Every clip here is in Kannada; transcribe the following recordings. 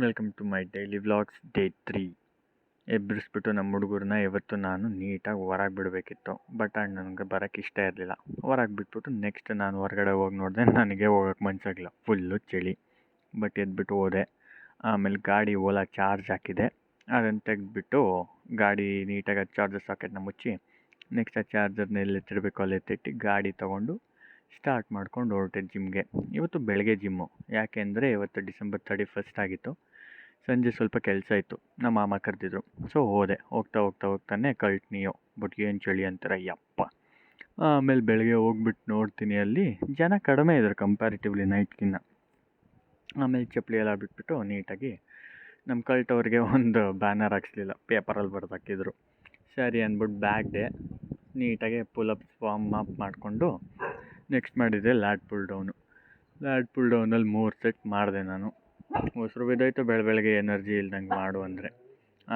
Welcome to my daily vlogs day 3. ಎಬ್ಬರಿಸ್ಬಿಟ್ಟು ನಮ್ಮ ಹುಡುಗರನ್ನ ಇವತ್ತು ನಾನು ನೀಟಾಗಿ ಹೊರಗೆ ಬಿಡಬೇಕಿತ್ತು. ಬಟ್ ನನಗೆ ಬರೋಕ್ಕೆ ಇಷ್ಟ ಇರಲಿಲ್ಲ. ಹೊರಗೆ ಬಿಟ್ಬಿಟ್ಟು ನೆಕ್ಸ್ಟ್ ನಾನು ಹೊರಗಡೆ ಹೋಗಿ ನೋಡಿದೆ, ನನಗೆ ಹೋಗೋಕ್ಕೆ ಮನಸ್ಸಾಗಿಲ್ಲ, ಫುಲ್ಲು ಚಳಿ. ಬಟ್ ಎದ್ಬಿಟ್ಟು ಹೋದೆ. ಆಮೇಲೆ ಗಾಡಿ ಓಲಾ ಚಾರ್ಜ್ ಹಾಕಿದೆ. ಅದನ್ನು ತೆಗೆದ್ಬಿಟ್ಟು ಗಾಡಿ ನೀಟಾಗಿ ಚಾರ್ಜರ್ ಸಾಕೆಟ್ನ ಮುಚ್ಚಿ ನೆಕ್ಸ್ಟ್ ಆ ಚಾರ್ಜರ್ನ ಎಲ್ಲಿಟ್ಟಿರಬೇಕು ಅಲ್ಲಿ ಎತ್ತಿಟ್ಟು ಗಾಡಿ ತೊಗೊಂಡು ಸ್ಟಾರ್ಟ್ ಮಾಡ್ಕೊಂಡು ಹೊರಟೆ ಜಿಮ್ಗೆ. ಇವತ್ತು ಬೆಳಗ್ಗೆ ಜಿಮ್ಮು, ಯಾಕೆಂದರೆ ಇವತ್ತು ಡಿಸೆಂಬರ್ 31 ಆಗಿತ್ತು. ಸಂಜೆ ಸ್ವಲ್ಪ ಕೆಲಸ ಇತ್ತು, ನಮ್ಮ ಮಾಮ ಕರೆದಿದ್ರು. ಸೊ ಹೋದೆ. ಹೋಗ್ತಾನೆ ಕಳ್ಟ್ನಿಯೋ, ಬಟ್ ಏನು ಚಳಿ ಅಂತಾರೆ ಯಪ್ಪ. ಆಮೇಲೆ ಬೆಳಗ್ಗೆ ಹೋಗ್ಬಿಟ್ಟು ನೋಡ್ತೀನಿ, ಅಲ್ಲಿ ಜನ ಕಡಿಮೆ ಇದ್ದಾರೆ ಕಂಪ್ಯಾರಿಟಿವ್ಲಿ ನೈಟ್ಗಿನ್ನ. ಆಮೇಲೆ ಚಪ್ಪಲಿ ಎಲ್ಲ ಬಿಟ್ಬಿಟ್ಟು ನೀಟಾಗಿ ನಮ್ಮ ಕಲ್ಟವ್ರಿಗೆ ಒಂದು ಬ್ಯಾನರ್ ಹಾಕ್ಸ್ಲಿಲ್ಲ, ಪೇಪರಲ್ಲಿ ಬರೆದು ಹಾಕಿದ್ರು. ಸರಿ ಅಂದ್ಬಿಟ್ಟು ಬ್ಯಾಗ್ ಡೇ ನೀಟಾಗಿ ಪುಲಪ್ಸ್ ವಾರ್ಮ್ ಅಪ್ ಮಾಡಿಕೊಂಡು ನೆಕ್ಸ್ಟ್ ಮಾಡಿದ್ದೆ ಲ್ಯಾಟ್ ಪುಲ್ ಡೌನಲ್ಲಿ 3 ಸೆಟ್ ಮಾಡಿದೆ ನಾನು. ಉಸಿರು ಬಿದ್ದೋಯ್ತು ಬೆಳಗ್ಗೆ ಎನರ್ಜಿ ಇಲ್ದಂಗೆ ಮಾಡು ಅಂದರೆ.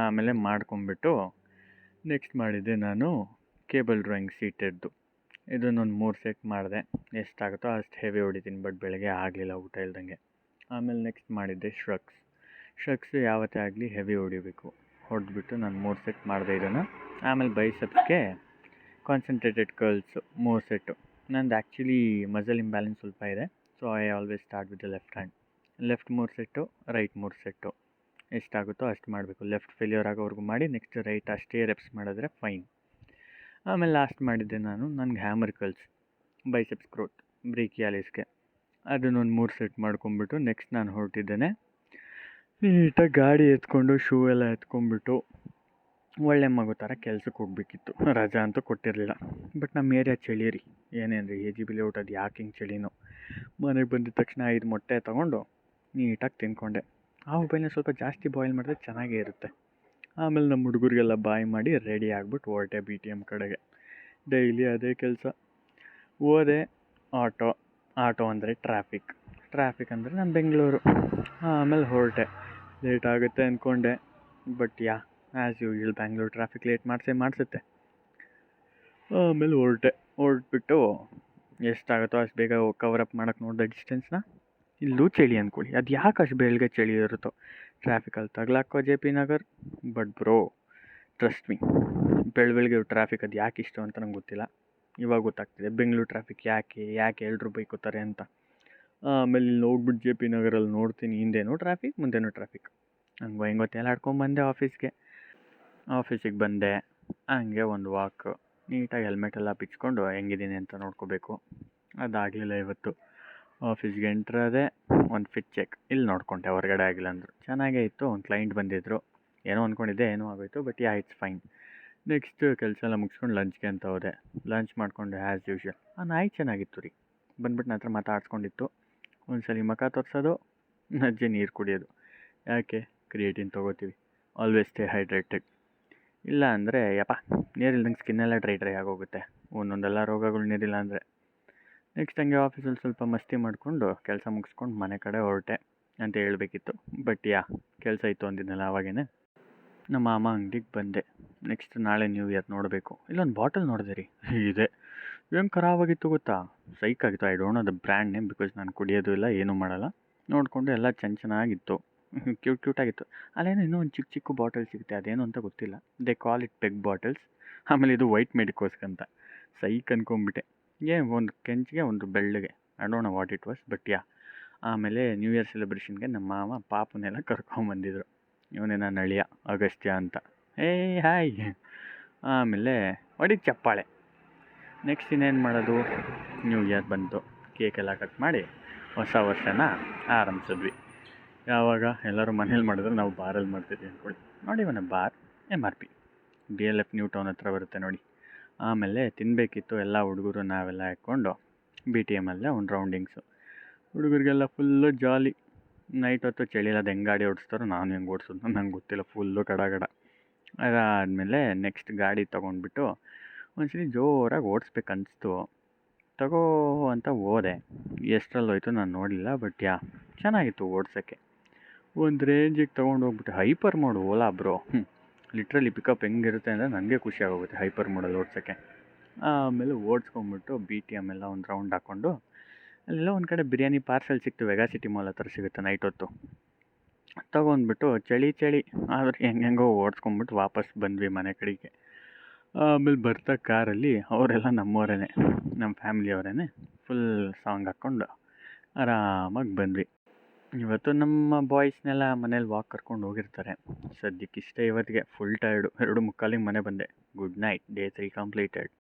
ಆಮೇಲೆ ಮಾಡ್ಕೊಂಬಿಟ್ಟು ನೆಕ್ಸ್ಟ್ ಮಾಡಿದ್ದೆ ನಾನು ಕೇಬಲ್ ಡ್ರಾಯಿಂಗ್ ಸೀಟೆದ್ದು. ಇದನ್ನೊಂದು 3 ಸೆಟ್ ಮಾಡಿದೆ. ಎಷ್ಟಾಗುತ್ತೋ ಅಷ್ಟು ಹೆವಿ ಹೊಡಿತೀನಿ, ಬಟ್ ಬೆಳಗ್ಗೆ ಆಗಲಿಲ್ಲ ಊಟ ಇಲ್ದಂಗೆ. ಆಮೇಲೆ ನೆಕ್ಸ್ಟ್ ಮಾಡಿದ್ದೆ ಶ್ರಗ್ಸ್ ಯಾವತ್ತೇ ಆಗಲಿ ಹೆವಿ ಹೊಡಿಬೇಕು. ಹೊಡೆದ್ಬಿಟ್ಟು ನಾನು 3 ಸೆಟ್ ಮಾಡಿದೆ ಇದನ್ನು. ಆಮೇಲೆ ಬೈಸೆಪ್ಸ್ಗೆ ಕಾನ್ಸಂಟ್ರೇಟೆಡ್ ಕರ್ಲ್ಸು 3 ಸೆಟ್ಟು. ನಂದು ಆ್ಯಕ್ಚುಲಿ ಮಸಲ್ ಇಂಬ್ಯಾಲೆನ್ಸ್ ಸ್ವಲ್ಪ ಇದೆ, so I always start with the left hand. Left 3 set, right 3 set. ಎಷ್ಟಾಗುತ್ತೋ ಅಷ್ಟು ಮಾಡಬೇಕು. ಲೆಫ್ಟ್ ಫೇಲ್ಯೂರ್ ಆಗೋವರೆಗೂ ಮಾಡಿ ನೆಕ್ಸ್ಟ್ ರೈಟ್ ಅಷ್ಟೇ ರೆಪ್ಸ್ ಮಾಡಿದ್ರೆ ಫೈನ್. ಆಮೇಲೆ ಲಾಸ್ಟ್ ಮಾಡಿದ್ದೆ ನಾನು ನನಗೆ ಹ್ಯಾಮರ್ ಕರ್ಲ್ಸ್, ಬೈಸೆಪ್ಸ್ ಗ್ರೋತ್, ಬ್ರೇಕಿಯಾಲಿಸ್ಗೆ. ಅದನ್ನೊಂದು 3 ಸೆಟ್ ಮಾಡ್ಕೊಂಬಿಟ್ಟು ನೆಕ್ಸ್ಟ್ ನಾನು ಹೊರಟಿದ್ದೇನೆ. ನೀಟಾಗಿ ಗಾಡಿ ಎತ್ಕೊಂಡು ಶೂ ಎಲ್ಲ ಎತ್ಕೊಂಡ್ಬಿಟ್ಟು ಒಳ್ಳೆ ಮಗು ಥರ ಕೆಲ್ಸಕ್ಕೆ ಹೋಗ್ಬೇಕಿತ್ತು. ರಜಾ ಅಂತೂ ಕೊಟ್ಟಿರಲಿಲ್ಲ. ಬಟ್ ನಮ್ಮ ಏರಿಯಾ ಚಳಿ ರೀ, ಏನೇನು ರೀ AGB ಲೇಔಟ್, ಅದು ಯಾಕೆ ಹಿಂಗೆ ಚಳಿನೋ. ಮನೆಗೆ ಬಂದಿದ ತಕ್ಷಣ 5 ಮೊಟ್ಟೆ ತೊಗೊಂಡು ನೀಟಾಗಿ ತಿನ್ಕೊಂಡೆ. ಆ ಮೊಬೈಲ್ನ ಸ್ವಲ್ಪ ಜಾಸ್ತಿ ಬಾಯ್ಲ್ ಮಾಡಿದ್ರೆ ಚೆನ್ನಾಗೇ ಇರುತ್ತೆ. ಆಮೇಲೆ ನಮ್ಮ ಹುಡುಗರಿಗೆಲ್ಲ ಬಾಯ್ ಮಾಡಿ ರೆಡಿ ಆಗಿಬಿಟ್ಟು ಹೊರಟೆ BTM ಕಡೆಗೆ. ಡೈಲಿ ಅದೇ ಕೆಲಸ. ಹೋದೆ, ಆಟೋ ಅಂದರೆ ಟ್ರಾಫಿಕ್ ಅಂದರೆ ನಾನು ಬೆಂಗಳೂರು. ಆಮೇಲೆ ಹೊರಟೆ. ಲೇಟ್ ಆಗುತ್ತೆ ಅಂದ್ಕೊಂಡೆ, but as usual Bangalore traffic late ಮಾಡಿಸುತ್ತೆ. ಆಮೇಲೆ ಹೊರಟ್ಬಿಟ್ಟು ಎಷ್ಟಾಗುತ್ತೋ ಅಷ್ಟು ಬೇಗ ಕವರಪ್ ಮಾಡೋಕ್ಕೆ ನೋಡಿದೆ ಡಿಸ್ಟೆನ್ಸ್ನ. ಇಲ್ಲೂ ಚಳಿ ಅಂದ್ಕೊಳ್ಳಿ, ಅದು ಯಾಕೆ ಅಷ್ಟು ಬೆಳಗ್ಗೆ ಚಳಿ ಇರುತ್ತೋ. ಟ್ರಾಫಿಕಲ್ಲಿ ತಗ್ಲಾಕೋ JP Nagar. But bro trust me, ಬೆಳಗ್ಗೆ ಟ್ರಾಫಿಕ್ ಅದು ಯಾಕೆ ಇಷ್ಟು ಅಂತ ನಂಗೆ ಗೊತ್ತಿಲ್ಲ. ಇವಾಗ ಗೊತ್ತಾಗ್ತಿದೆ ಬೆಂಗಳೂರು ಟ್ರಾಫಿಕ್ ಯಾಕೆ ಎಲ್ಲರೂ ಬೈಕೋತಾರೆ ಅಂತ. ಆಮೇಲೆ ಇಲ್ಲಿ ಹೋಗ್ಬಿಟ್ಟು JP ನಗರಲ್ಲಿ ನೋಡ್ತೀನಿ, ಹಿಂದೇನೂ ಟ್ರಾಫಿಕ್ ಮುಂದೆನೂ ಟ್ರಾಫಿಕ್. ಹಂಗೆ ಹೆಂಗೋ ತೇಲಾಡ್ಕೊಂಬಂದೆ ಆಫೀಸಿಗೆ ಬಂದೆ. ಹಂಗೆ ಒಂದು ವಾಕ್, ನೀಟಾಗಿ ಹೆಲ್ಮೆಟ್ ಎಲ್ಲ ಬಿಚ್ಕೊಂಡು ಹೆಂಗಿದ್ದೀನಿ ಅಂತ ನೋಡ್ಕೋಬೇಕು. ಅದಾಗಲಿಲ್ಲ ಇವತ್ತು. ಆಫೀಸ್ಗೆ ಎಂಟ್ರಾದೆ, ಒಂದು ಫಿಟ್ ಚೆಕ್, ಇಲ್ಲಿ ನೋಡ್ಕೊಂಡೆ ಹೊರಗಡೆ ಆಗಿಲ್ಲ ಅಂದರು. ಚೆನ್ನಾಗೇ ಇತ್ತು. ಒಂದು ಕ್ಲೈಂಟ್ ಬಂದಿದ್ದರು, ಏನೋ ಅಂದ್ಕೊಂಡಿದ್ದೆ, ಏನೋ ಆಗೋಯ್ತು. But it's fine. ನೆಕ್ಸ್ಟ್ ಕೆಲಸ ಎಲ್ಲ ಮುಗಿಸ್ಕೊಂಡು ಲಂಚ್ಗೆ ಅಂತ ಹೋದೆ. ಲಂಚ್ ಮಾಡಿಕೊಂಡು ಆ್ಯಸ್ ಯೂಶ್ವಲ್ ಆ ನಾಯಿ ಚೆನ್ನಾಗಿತ್ತು ರೀ. ಬಂದ್ಬಿಟ್ಟು ನನ್ನ ಹತ್ರ ಮಾತಾಡ್ಸ್ಕೊಂಡಿತ್ತು. ಒಂದ್ಸಲ ಮುಖ ತೋರಿಸೋದು, ನಜ್ಜೆ ನೀರು ಕುಡಿಯೋದು. ಯಾಕೆ ಕ್ರಿಯೇಟಿನ್ ತೊಗೋತೀವಿ, ಆಲ್ವೇಸ್ ಸ್ಟೇ ಹೈಡ್ರೇಟೆಡ್. ಇಲ್ಲ ಅಂದರೆ ನೀರಿಲ್ದಂಗೆ ಸ್ಕಿನ್ನೆಲ್ಲ ಡ್ರೈ ಆಗೋಗುತ್ತೆ, ಒಂದೊಂದೆಲ್ಲ ರೋಗಗಳು ನೀರಿಲ್ಲ ಅಂದರೆ. ನೆಕ್ಸ್ಟ್ ಹಂಗೆ ಆಫೀಸಲ್ಲಿ ಸ್ವಲ್ಪ ಮಸ್ತಿ ಮಾಡಿಕೊಂಡು ಕೆಲಸ ಮುಗಿಸ್ಕೊಂಡು ಮನೆ ಕಡೆ ಹೊರಟೆ ಅಂತ ಹೇಳಬೇಕಿತ್ತು. ಬಟ್ ಕೆಲಸ ಇತ್ತು ಅಂದಿದ್ನಲ್ಲ ಆವಾಗೇ. ನಮ್ಮ ಮಾಮ ಅಂಗಡಿಗೆ ಬಂದೆ. ನೆಕ್ಸ್ಟ್ ನಾಳೆ ನ್ಯೂ ಇಯರ್ ನೋಡಬೇಕು. ಇಲ್ಲೊಂದು ಬಾಟಲ್ ನೋಡಿದೆ ರೀ, ಇದೆ ಹೆಂಗೆ ಖರಾಬಾಗಿತ್ತು ಗೊತ್ತಾ, ಸೈಕಾಗಿತ್ತು. I don't know the brand name, because ನಾನು ಕುಡಿಯೋದು ಇಲ್ಲ, ಏನೂ ಮಾಡಲ್ಲ. ನೋಡಿಕೊಂಡು ಎಲ್ಲ ಚೆನ್ನಾಗಿತ್ತು, ಕ್ಯೂಟಾಗಿತ್ತು. ಅಲ್ಲೇನೋ ಇನ್ನೂ ಒಂದು ಚಿಕ್ಕ ಬಾಟಲ್ ಸಿಗುತ್ತೆ, ಅದೇನು ಅಂತ ಗೊತ್ತಿಲ್ಲ. They call it peg bottles. ಆಮೇಲೆ ಇದು ವೈಟ್ ಮೆಡಿಕೋಸ್ಗೆ ಅಂತ. ಸೈಕ್ ಅನ್ಕೊಂಬಿಟ್ಟೆ. ಒಂದು ಕೆಂಚಿಗೆ ಒಂದು ಬೆಳ್ಳಗೆ, I don't know what it was. But ಆಮೇಲೆ ನ್ಯೂ ಇಯರ್ ಸೆಲೆಬ್ರೇಷನ್ಗೆ ನಮ್ಮ ಮಾಮ ಪಾಪನೆಲ್ಲ ಕರ್ಕೊಂಬಂದಿದ್ರು. ಇವನೇ ನನ್ನ ಅಳಿಯ ಅಗಸ್ತ್ಯ ಅಂತ. ಹಾಯ್. ಆಮೇಲೆ ಹೊಡಿದ ಚಪ್ಪಾಳೆ. ನೆಕ್ಸ್ಟ್ ಇನ್ನೇನು ಮಾಡೋದು, ನ್ಯೂ ಇಯರ್ ಬಂತು, ಕೇಕೆಲ್ಲ ಕಟ್ ಮಾಡಿ ಹೊಸ ವರ್ಷನ ಆರಂಭಿಸಿದ್ವಿ. ಯಾವಾಗ ಎಲ್ಲರೂ ಮನೇಲಿ ಮಾಡಿದ್ರೆ ನಾವು ಬಾರಲ್ಲಿ ಮಾಡ್ತಿದ್ವಿ ಅಂದ್ಕೊಳ್ಳಿ. ನೋಡಿ ಇವನ bar MRP DLF new town ಹತ್ರ ಬರುತ್ತೆ ನೋಡಿ. ಆಮೇಲೆ ತಿನ್ನಬೇಕಿತ್ತು. ಎಲ್ಲ ಹುಡುಗರು ನಾವೆಲ್ಲ ಹಾಕ್ಕೊಂಡು BTMಲ್ಲೇ ಒಂದು ರೌಂಡಿಂಗ್ಸು. ಹುಡುಗರಿಗೆಲ್ಲ ಫುಲ್ಲು ಜಾಲಿ. ನೈಟ್ ಹೊತ್ತು ಚಳಿ ಅದು ಹೆಂಗೆ ಗಾಡಿ ಓಡಿಸ್ತಾರೋ, ನಾನು ಹೆಂಗೆ ಓಡಿಸೋದು ನಂಗೆ ಗೊತ್ತಿಲ್ಲ, ಫುಲ್ಲು ಗಡ. ಅದಾದಮೇಲೆ ನೆಕ್ಸ್ಟ್ ಗಾಡಿ ತೊಗೊಂಡ್ಬಿಟ್ಟು ಒಂದ್ಸಲಿ ಜೋರಾಗಿ ಓಡಿಸ್ಬೇಕು ಅನಿಸ್ತು, ತಗೋ ಅಂತ ಹೋದೆ. ಎಷ್ಟರಲ್ಲಿ ಹೋಯ್ತು ನಾನು ನೋಡಲಿಲ್ಲ. ಬಟ್ ಚೆನ್ನಾಗಿತ್ತು ಓಡ್ಸೋಕ್ಕೆ. ಒಂದು ರೇಂಜಿಗೆ ತೊಗೊಂಡೋಗ್ಬಿಟ್ಟು hyper mode Ola bro. Literally pickup ಹೆಂಗಿರುತ್ತೆ ಅಂದರೆ ನನಗೆ ಖುಷಿ ಆಗೋಗುತ್ತೆ ಹೈಪರ್ ಮೋಡಲ್ಲಿ ಓಡ್ಸೋಕ್ಕೆ. ಆಮೇಲೆ ಓಡಿಸ್ಕೊಂಬಿಟ್ಟು BTM ಎಲ್ಲ ಒಂದು ರೌಂಡ್ ಹಾಕ್ಕೊಂಡು, ಅಲ್ಲೆಲ್ಲ ಒಂದು ಕಡೆ ಬಿರಿಯಾನಿ ಪಾರ್ಸೆಲ್ ಸಿಕ್ತು. ವೆಗಾ ಸಿಟಿ ಮಾಲ್ ಹತ್ರ ಸಿಗುತ್ತೆ ನೈಟ್ ಹೊತ್ತು. ತಗೊಂಡ್ಬಿಟ್ಟು ಚಳಿ ಆದ್ರೆ ಹೆಂಗೆಂಗೋ ಓಡಿಸ್ಕೊಂಬಿಟ್ಟು ವಾಪಸ್ ಬಂದ್ವಿ ಮನೆ ಕಡೆಗೆ. ಆಮೇಲೆ ಬರ್ತಾ ಕಾರಲ್ಲಿ ಅವರೆಲ್ಲ ನಮ್ಮವರೇ, ನಮ್ಮ ಫ್ಯಾಮಿಲಿಯವರೇ. ಫುಲ್ ಸಾಂಗ್ ಹಾಕ್ಕೊಂಡು ಆರಾಮಾಗಿ ಬಂದ್ವಿ. ಇವತ್ತು ನಮ್ಮ ಬಾಯ್ಸ್ನೆಲ್ಲ ಮನೇಲಿ ವಾಕ್ ಕರ್ಕೊಂಡು ಹೋಗಿರ್ತಾರೆ. ಸದ್ಯಕ್ಕಿಷ್ಟೇ ಇವತ್ತಿಗೆ. Full tired. 2:45ಗೆ ಮನೆ ಬಂದೆ. Good night. Day 3 completed.